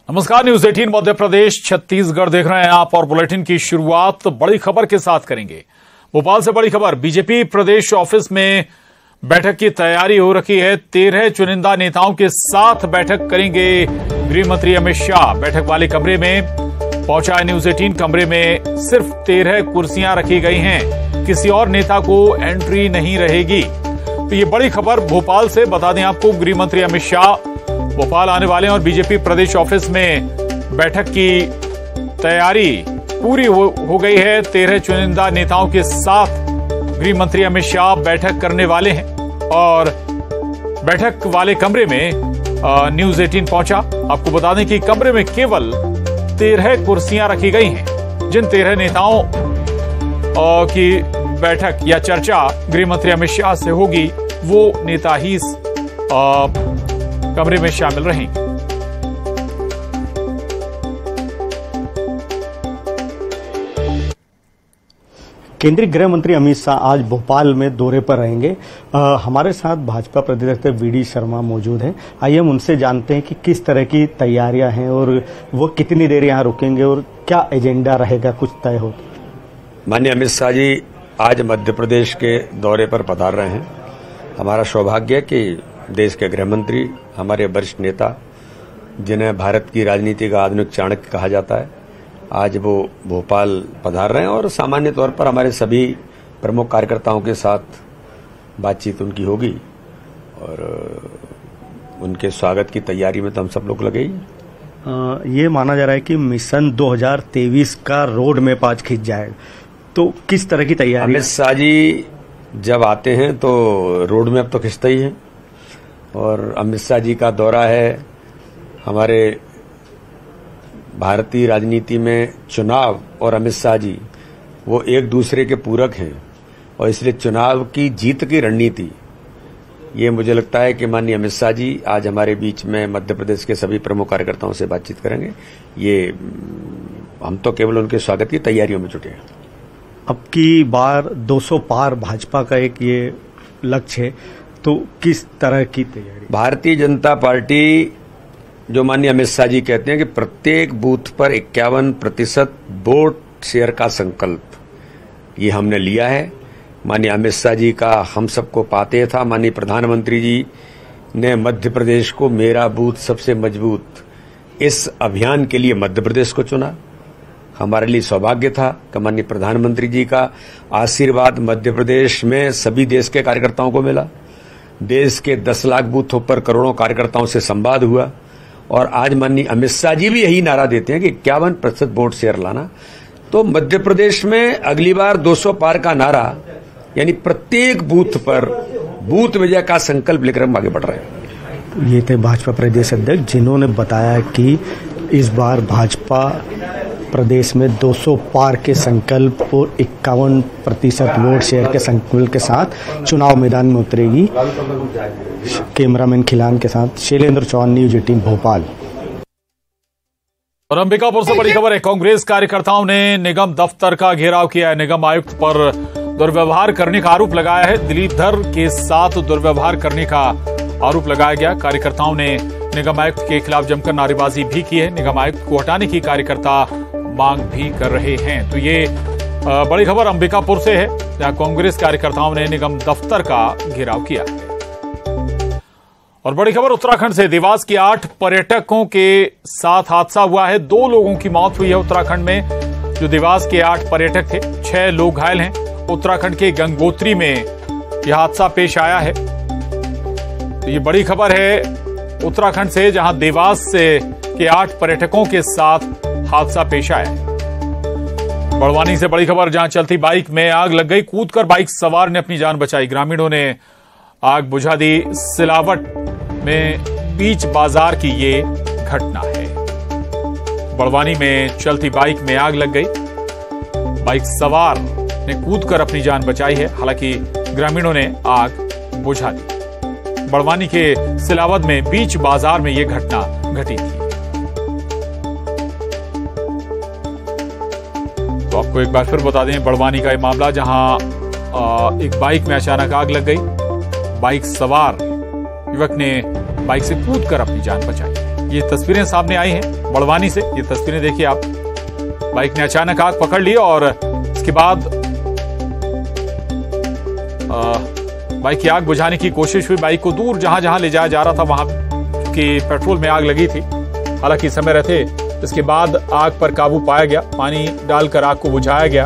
नमस्कार, न्यूज 18 मध्य प्रदेश छत्तीसगढ़ देख रहे हैं आप और बुलेटिन की शुरुआत बड़ी खबर के साथ करेंगे। भोपाल से बड़ी खबर, बीजेपी प्रदेश ऑफिस में बैठक की तैयारी हो रखी है। 13 चुनिंदा नेताओं के साथ बैठक करेंगे गृह मंत्री अमित शाह। बैठक वाले कमरे में पहुंचा है न्यूज 18। कमरे में सिर्फ 13 कुर्सियां रखी गई हैं, किसी और नेता को एंट्री नहीं रहेगी। तो ये बड़ी खबर भोपाल से, बता दें आपको, गृह मंत्री अमित शाह भोपाल आने वाले हैं और बीजेपी प्रदेश ऑफिस में बैठक की तैयारी पूरी हो गई है। 13 चुनिंदा नेताओं के साथ गृह मंत्री अमित शाह बैठक करने वाले हैं और बैठक वाले कमरे में न्यूज 18 पहुंचा। आपको बता दें कि कमरे में केवल 13 कुर्सियां रखी गई हैं। जिन 13 नेताओं की बैठक या चर्चा गृह मंत्री अमित शाह से होगी, वो नेता ही इस कमरे में शामिल रहेंगे। केंद्रीय गृह मंत्री अमित शाह आज भोपाल में दौरे पर रहेंगे। हमारे साथ भाजपा प्रदेश वीडी शर्मा मौजूद हैं। आइए हम उनसे जानते हैं कि किस तरह की तैयारियां हैं और वो कितनी देर यहां रुकेंगे और क्या एजेंडा रहेगा, कुछ तय हो। माननीय अमित शाह जी आज मध्य प्रदेश के दौरे पर पधार रहे हैं। हमारा सौभाग्य है कि देश के गृह मंत्री, हमारे वरिष्ठ नेता, जिन्हें भारत की राजनीति का आधुनिक चाणक्य कहा जाता है, आज वो भोपाल पधार रहे हैं और सामान्य तौर पर हमारे सभी प्रमुख कार्यकर्ताओं के साथ बातचीत उनकी होगी और उनके स्वागत की तैयारी में तो हम सब लोग लगे ही। ये माना जा रहा है कि मिशन 2023 का रोड मैप आज खिंच जाएगा, तो किस तरह की तैयारी? अमित शाह जी जब आते हैं तो रोड मैप तो खिंचता ही है और अमित शाह जी का दौरा है। हमारे भारतीय राजनीति में चुनाव और अमित शाह जी वो एक दूसरे के पूरक हैं और इसलिए चुनाव की जीत की रणनीति, ये मुझे लगता है कि माननीय अमित शाह जी आज हमारे बीच में मध्य प्रदेश के सभी प्रमुख कार्यकर्ताओं से बातचीत करेंगे। ये हम तो केवल उनके स्वागत की तैयारियों में जुटे हैं। अब की बार 200 पार भाजपा का एक ये लक्ष्य है, तो किस तरह की तैयारी? भारतीय जनता पार्टी, जो माननीय अमित शाह जी कहते हैं कि प्रत्येक बूथ पर 51% वोट शेयर का संकल्प, ये हमने लिया है। माननीय अमित शाह जी का हम सबको पाते था। माननीय प्रधानमंत्री जी ने मध्य प्रदेश को मेरा बूथ सबसे मजबूत, इस अभियान के लिए मध्य प्रदेश को चुना। हमारे लिए सौभाग्य था कि माननीय प्रधानमंत्री जी का आशीर्वाद मध्य प्रदेश में सभी देश के कार्यकर्ताओं को मिला। देश के 10 लाख बूथों पर करोड़ों कार्यकर्ताओं से संवाद हुआ और आज माननीय अमित शाह जी भी यही नारा देते हैं कि 51% वोट शेयर लाना। तो मध्य प्रदेश में अगली बार 200 पार का नारा, यानी प्रत्येक बूथ पर बूथ विजय का संकल्प लेकर हम आगे बढ़ रहे हैं। ये थे भाजपा प्रदेश अध्यक्ष, जिन्होंने बताया कि इस बार भाजपा प्रदेश में 200 पार के संकल्प और 51% वोट शेयर के संकल्प के साथ चुनाव मैदान में उतरेगी। कैमरामैन खिलान के साथ शैलेंद्र चौहान, न्यूज 18 भोपाल। और अंबिकापुर से बड़ी खबर है, कांग्रेस कार्यकर्ताओं ने निगम दफ्तर का घेराव किया है। निगम आयुक्त पर दुर्व्यवहार करने का आरोप लगाया है। दिलीप धर के साथ दुर्व्यवहार करने का आरोप लगाया गया। कार्यकर्ताओं ने निगम आयुक्त के खिलाफ जमकर नारेबाजी भी की है। निगम आयुक्त को हटाने की कार्यकर्ता मांग भी कर रहे हैं। तो ये बड़ी खबर अंबिकापुर से है, जहां कांग्रेस कार्यकर्ताओं ने निगम दफ्तर का घेराव किया। और बड़ी खबर उत्तराखंड से, देवास के 8 पर्यटकों के साथ हादसा हुआ है। 2 लोगों की मौत हुई है उत्तराखंड में। जो देवास के 8 पर्यटक थे, 6 लोग घायल हैं। उत्तराखंड के गंगोत्री में यह हादसा पेश आया है। तो ये बड़ी खबर है उत्तराखंड से, जहां देवास से के 8 पर्यटकों के साथ हादसा पेश आया है। बड़वानी से बड़ी खबर, जहां चलती बाइक में आग लग गई। कूदकर बाइक सवार ने अपनी जान बचाई। ग्रामीणों ने आग बुझा दी। सिलावट में बीच बाजार की ये घटना है। बड़वानी में चलती बाइक में आग लग गई। बाइक सवार ने कूदकर अपनी जान बचाई है। हालांकि ग्रामीणों ने आग बुझा दी। बड़वानी के सिलावट में बीच बाजार में यह घटना घटी थी। तो आपको एक बार फिर बता दें, बड़वानी का यह मामला, जहां एक बाइक में अचानक आग लग गई। बाइक सवार युवक ने बाइक से कूदकर अपनी जान बचाई। ये तस्वीरें सामने आई हैं बड़वानी से। ये तस्वीरें देखिए आप। बाइक ने अचानक आग पकड़ ली और इसके बाद बाइक की आग बुझाने की कोशिश हुई। बाइक को दूर जहां जहां ले जाया जा रहा था वहां की पेट्रोल में आग लगी थी। हालांकि समय रहते इसके बाद आग पर काबू पाया गया। पानी डालकर आग को बुझाया गया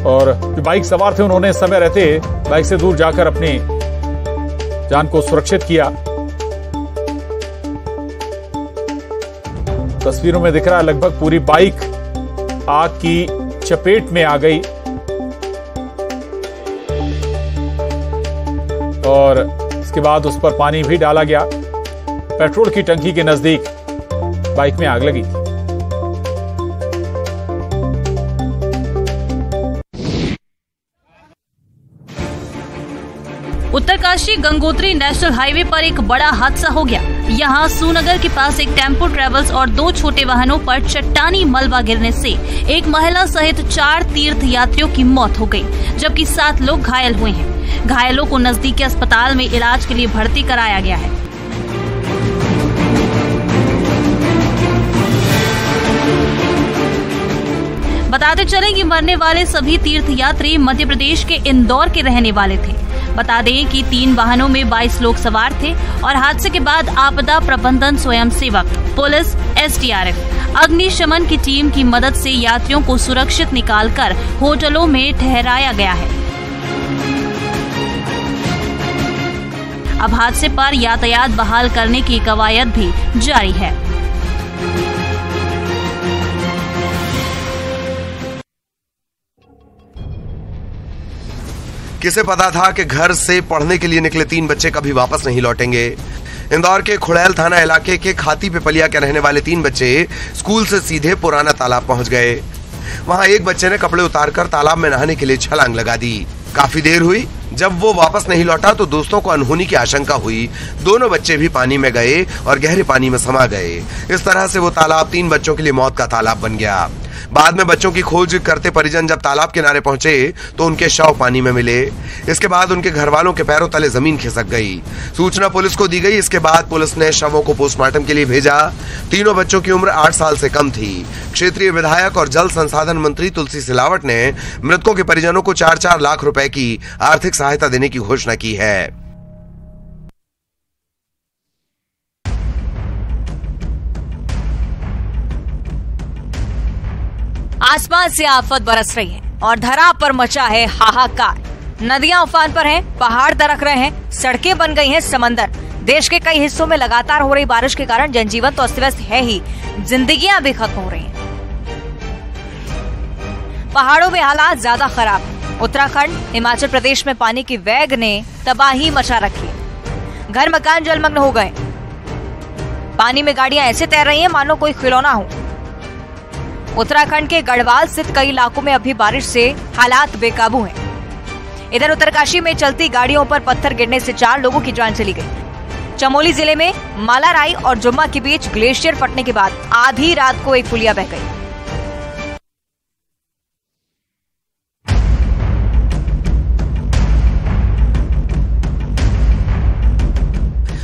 और जो बाइक सवार थे उन्होंने समय रहते बाइक से दूर जाकर अपनी जान को सुरक्षित किया। तस्वीरों में दिख रहा है लगभग पूरी बाइक आग की चपेट में आ गई और इसके बाद उस पर पानी भी डाला गया। पेट्रोल की टंकी के नजदीक बाइक में आग लगी। उत्तरकाशी गंगोत्री नेशनल हाईवे पर एक बड़ा हादसा हो गया। यहां सूनगर के पास एक टेम्पो ट्रेवल्स और 2 छोटे वाहनों पर चट्टानी मलबा गिरने से एक महिला सहित 4 तीर्थ यात्रियों की मौत हो गई, जबकि 7 लोग घायल हुए हैं। घायलों को नजदीकी अस्पताल में इलाज के लिए भर्ती कराया गया है। बताते चले कि मरने वाले सभी तीर्थ यात्री मध्य प्रदेश के इंदौर के रहने वाले थे। बता दें कि 3 वाहनों में 22 लोग सवार थे और हादसे के बाद आपदा प्रबंधन स्वयंसेवक, पुलिस, एसडीआरएफ, अग्निशमन की टीम की मदद से यात्रियों को सुरक्षित निकालकर होटलों में ठहराया गया है। अब हादसे पर यातायात बहाल करने की कवायद भी जारी है। किसे पता था कि घर से पढ़ने के लिए निकले 3 बच्चे कभी वापस नहीं लौटेंगे। इंदौर के खुड़ैल थाना इलाके के खाती पिपलिया के रहने वाले 3 बच्चे स्कूल से सीधे पुराना तालाब पहुंच गए। वहां एक बच्चे ने कपड़े उतारकर तालाब में नहाने के लिए छलांग लगा दी। काफी देर हुई, जब वो वापस नहीं लौटा तो दोस्तों को अनहोनी की आशंका हुई। दोनों बच्चे भी पानी में गए और गहरे पानी में समा गए। इस तरह से वो तालाब 3 बच्चों के लिए मौत का तालाब बन गया। बाद में बच्चों की खोज करते परिजन जब तालाब किनारे पहुंचे तो उनके शव पानी में मिले। इसके बाद उनके घर वालों के पैरों तले जमीन खिसक गई। सूचना पुलिस को दी गई। इसके बाद पुलिस ने शवों को पोस्टमार्टम के लिए भेजा। तीनों बच्चों की उम्र 8 साल से कम थी। क्षेत्रीय विधायक और जल संसाधन मंत्री तुलसी सिलावट ने मृतकों के परिजनों को 4-4 लाख रुपए की आर्थिक सहायता देने की घोषणा की है। आसमान से आफत बरस रही है और धरा पर मचा है हाहाकार। नदियां उफान पर हैं, पहाड़ दरक रहे हैं, सड़कें बन गई हैं समंदर। देश के कई हिस्सों में लगातार हो रही बारिश के कारण जनजीवन तो अस्त व्यस्त है ही, जिंदगियां भी खत्म हो रही हैं। पहाड़ों में हालात ज्यादा खराब है। उत्तराखंड, हिमाचल प्रदेश में पानी की वेग ने तबाही मचा रखी है। घर मकान जलमग्न हो गए। पानी में गाड़ियां ऐसे तैर रही हैं मानो कोई खिलौना हो। उत्तराखंड के गढ़वाल स्थित कई इलाकों में अभी बारिश से हालात बेकाबू हैं। इधर उत्तरकाशी में चलती गाड़ियों पर पत्थर गिरने से 4 लोगों की जान चली गई। चमोली जिले में मालाराई और जुम्मा के बीच ग्लेशियर फटने के बाद आधी रात को एक पुलिया बह गई।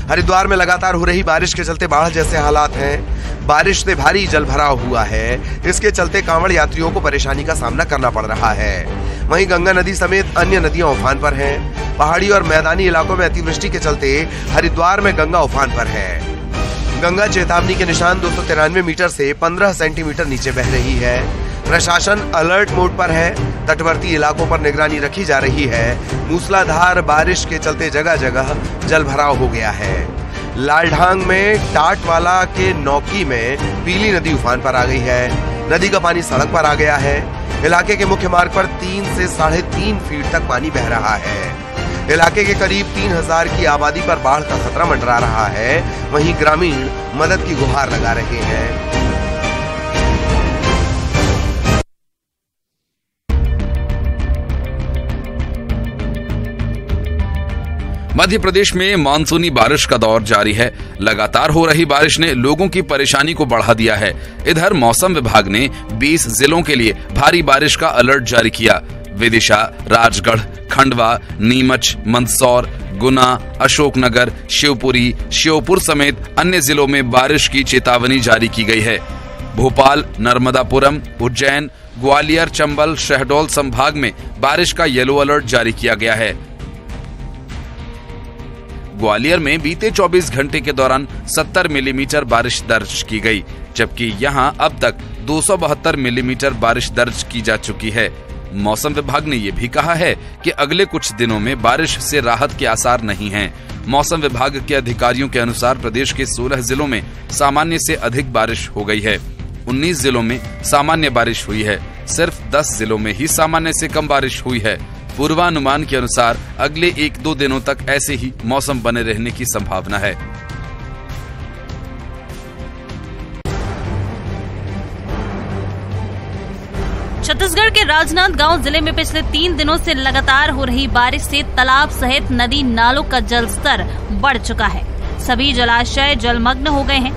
हरिद्वार में लगातार हो रही बारिश के चलते बाढ़ जैसे हालात हैं। बारिश से भारी जल भराव हुआ है। इसके चलते कांवड़ यात्रियों को परेशानी का सामना करना पड़ रहा है। वहीं गंगा नदी समेत अन्य नदियां उफान पर हैं। पहाड़ी और मैदानी इलाकों में अतिवृष्टि के चलते हरिद्वार में गंगा उफान पर है। गंगा चेतावनी के निशान 293 मीटर से 15 सेंटीमीटर नीचे बह रही है। प्रशासन अलर्ट मोड पर है। तटवर्ती इलाकों पर निगरानी रखी जा रही है। मूसलाधार बारिश के चलते जगह जगह जल भराव हो गया है। लालढांग में टाटवाला के नौकी में पीली नदी उफान पर आ गई है। नदी का पानी सड़क पर आ गया है। इलाके के मुख्य मार्ग पर 3 से 3.5 फीट तक पानी बह रहा है। इलाके के करीब 3000 की आबादी पर बाढ़ का खतरा मंडरा रहा है। वहीं ग्रामीण मदद की गुहार लगा रहे हैं। मध्य प्रदेश में मानसूनी बारिश का दौर जारी है। लगातार हो रही बारिश ने लोगों की परेशानी को बढ़ा दिया है। इधर मौसम विभाग ने 20 जिलों के लिए भारी बारिश का अलर्ट जारी किया। विदिशा, राजगढ़, खंडवा, नीमच, मंदसौर, गुना, अशोकनगर, शिवपुरी, श्योपुर समेत अन्य जिलों में बारिश की चेतावनी जारी की गई है। भोपाल, नर्मदापुरम, उज्जैन, ग्वालियर, चंबल, शहडोल संभाग में बारिश का येलो अलर्ट जारी किया गया है। ग्वालियर में बीते 24 घंटे के दौरान 70 मिलीमीटर बारिश दर्ज की गई, जबकि यहां अब तक 272 मिलीमीटर बारिश दर्ज की जा चुकी है। मौसम विभाग ने यह भी कहा है कि अगले कुछ दिनों में बारिश से राहत के आसार नहीं हैं। मौसम विभाग के अधिकारियों के अनुसार प्रदेश के 16 जिलों में सामान्य से अधिक बारिश हो गई है। 19 जिलों में सामान्य बारिश हुई है। सिर्फ 10 जिलों में ही सामान्य से कम बारिश हुई है। पूर्वानुमान के अनुसार अगले 1-2 दिनों तक ऐसे ही मौसम बने रहने की संभावना है। छत्तीसगढ़ के राजनांदगांव जिले में पिछले 3 दिनों से लगातार हो रही बारिश से तालाब सहित नदी नालों का जलस्तर बढ़ चुका है। सभी जलाशय जलमग्न हो गए हैं।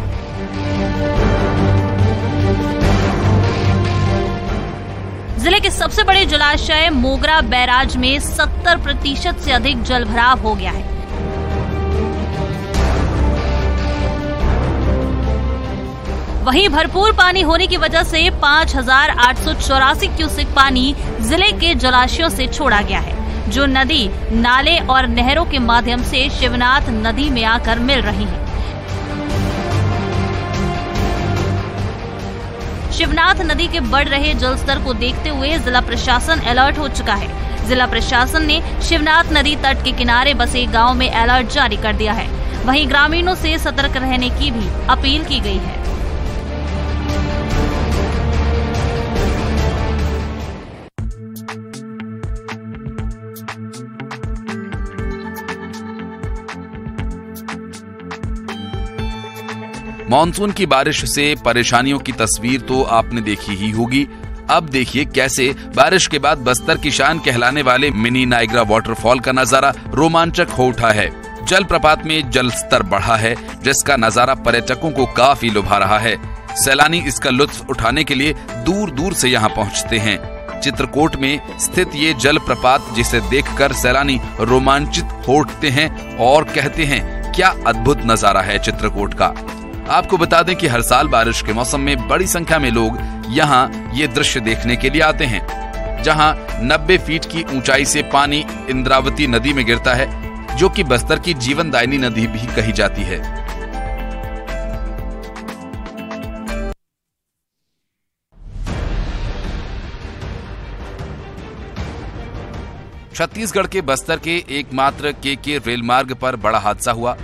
जिले के सबसे बड़े जलाशय मोगरा बैराज में 70% से अधिक जलभराव हो गया है। वहीं भरपूर पानी होने की वजह से 5,884 क्यूसेक पानी जिले के जलाशयों से छोड़ा गया है, जो नदी, नाले और नहरों के माध्यम से शिवनाथ नदी में आकर मिल रही है। शिवनाथ नदी के बढ़ रहे जलस्तर को देखते हुए जिला प्रशासन अलर्ट हो चुका है। जिला प्रशासन ने शिवनाथ नदी तट के किनारे बसे गांव में अलर्ट जारी कर दिया है। वहीं ग्रामीणों से सतर्क रहने की भी अपील की गई है। मॉनसून की बारिश से परेशानियों की तस्वीर तो आपने देखी ही होगी। अब देखिए कैसे बारिश के बाद बस्तर की शान कहलाने वाले मिनी नायग्रा वाटरफॉल का नजारा रोमांचक हो उठा है। जलप्रपात में जल स्तर बढ़ा है, जिसका नजारा पर्यटकों को काफी लुभा रहा है। सैलानी इसका लुत्फ उठाने के लिए दूर दूर से यहाँ पहुँचते हैं। चित्रकूट में स्थित ये जलप्रपात, जिसे देखकर सैलानी रोमांचित हो उठते हैं और कहते हैं, क्या अद्भुत नजारा है चित्रकूट का। आपको बता दें कि हर साल बारिश के मौसम में बड़ी संख्या में लोग यहाँ ये दृश्य देखने के लिए आते हैं, जहाँ 90 फीट की ऊंचाई से पानी इंद्रावती नदी में गिरता है, जो कि बस्तर की जीवनदायिनी नदी भी कही जाती है। छत्तीसगढ़ के बस्तर के एकमात्र के रेल मार्ग पर बड़ा हादसा हुआ।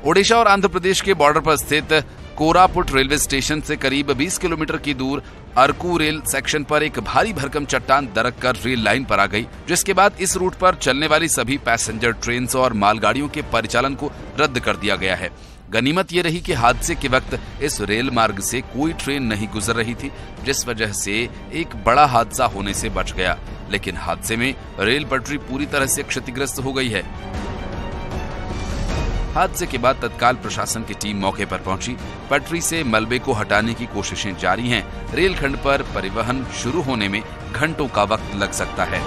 ओडिशा और आंध्र प्रदेश के बॉर्डर पर स्थित कोरापुट रेलवे स्टेशन से करीब 20 किलोमीटर की दूर अरकू रेल सेक्शन पर एक भारी भरकम चट्टान दरक कर रेल लाइन पर आ गई, जिसके बाद इस रूट पर चलने वाली सभी पैसेंजर ट्रेन और मालगाड़ियों के परिचालन को रद्द कर दिया गया है। गनीमत ये रही कि हादसे के वक्त इस रेल मार्ग से कोई ट्रेन नहीं गुजर रही थी, जिस वजह से एक बड़ा हादसा होने से बच गया। लेकिन हादसे में रेल पटरी पूरी तरह से क्षतिग्रस्त हो गई है। हादसे के बाद तत्काल प्रशासन की टीम मौके पर पहुंची। पटरी से मलबे को हटाने की कोशिशें जारी हैं। रेलखंड पर परिवहन शुरू होने में घंटों का वक्त लग सकता है।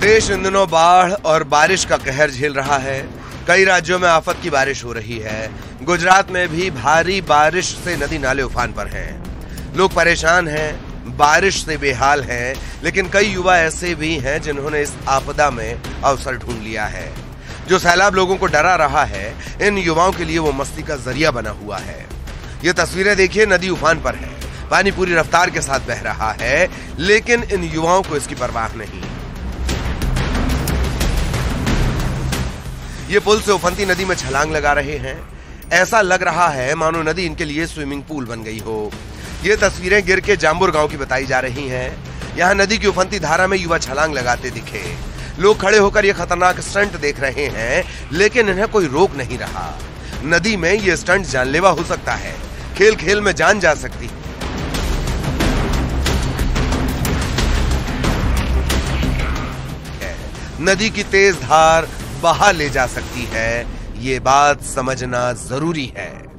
देश इन दिनों बाढ़ और बारिश का कहर झेल रहा है। कई राज्यों में आफत की बारिश हो रही है। गुजरात में भी भारी बारिश से नदी नाले उफान पर हैं। लोग परेशान हैं, बारिश से बेहाल हैं, लेकिन कई युवा ऐसे भी हैं जिन्होंने इस आपदा में अवसर ढूंढ लिया है। जो सैलाब लोगों को डरा रहा है, इन युवाओं के लिए वो मस्ती का जरिया बना हुआ है। ये तस्वीरें देखिए, नदी उफान पर है, पानी पूरी रफ्तार के साथ बह रहा है, लेकिन इन युवाओं को इसकी परवाह नहीं। ये पुल से उफनती नदी में छलांग लगा रहे हैं। ऐसा लग रहा है मानो नदी इनके लिए स्विमिंग पूल बन गई हो। ये तस्वीरें गिर के जाम्बुर गांव की बताई जा रही हैं। यहाँ नदी की उफनती धारा में युवा छलांग लगाते दिखे। लोग खड़े होकर ये खतरनाक स्टंट देख रहे हैं, लेकिन इन्हें कोई रोक नहीं रहा। नदी में ये स्टंट जानलेवा हो सकता है। खेल खेल में जान जा सकती है। नदी की तेज धार बहा ले जा सकती है। ये बात समझना जरूरी है।